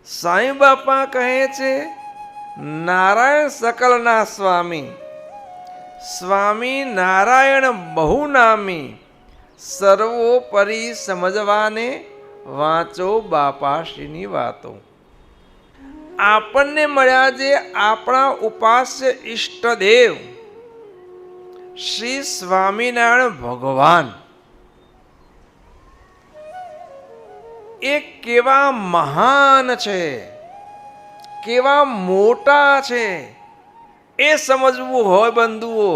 સાંઈ બાપા કહે છે નારાયણ સકલના સ્વામી, સ્વામી નારાયણ બહુ નામી, સર્વોપરી સમજવાને વાંચો બાપાશ્રીની વાતો. આપણને મળ્યા જે આપણા ઉપાસ્ય ઈષ્ટદેવ શ્રી સ્વામિનારાયણ ભગવાન, એ કેવા મહાન છે, કેવા મોટા છે, એ સમજવું હોય બંધુઓ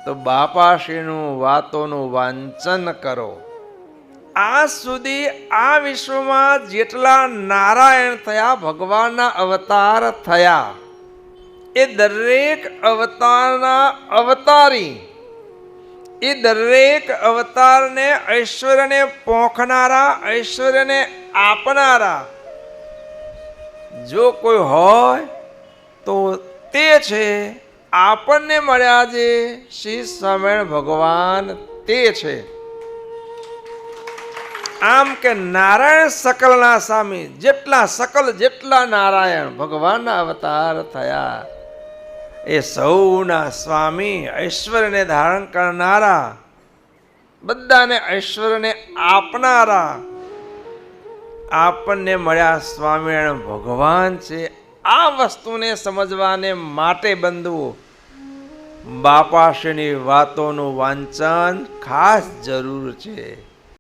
તો બાપાશ્રીનું વાતોનું વાંચન કરો. આજ સુધી આ વિશ્વમાં જેટલા નારાયણ થયા, ભગવાનના અવતાર થયા, એ દરેક અવતારના અવતારી, એ દરેક અવતારને ઐશ્વર્યને પોંખનારા, ઐશ્વર્યને આપનારા જો કોઈ હોય તો તે છે આપણને મળ્યા જે શ્રી સ્વામિનારાયણ ભગવાન, તે છે. આમ કે નારાયણ સકલના સ્વામી, જેટલા સકલ જેટલા નારાયણ ભગવાનના અવતાર થયા એ સૌના સ્વામી, ઐશ્વર્યને ધારણ કરનારા, બધાને ઐશ્વર્યને આપનારા આપણને મળ્યા સ્વામિનારાયણ ભગવાન છે. આ વસ્તુને સમજવાને માટે બંધુઓ બાપાશ્રીની વાતોનું વાંચન ખાસ જરૂર છે.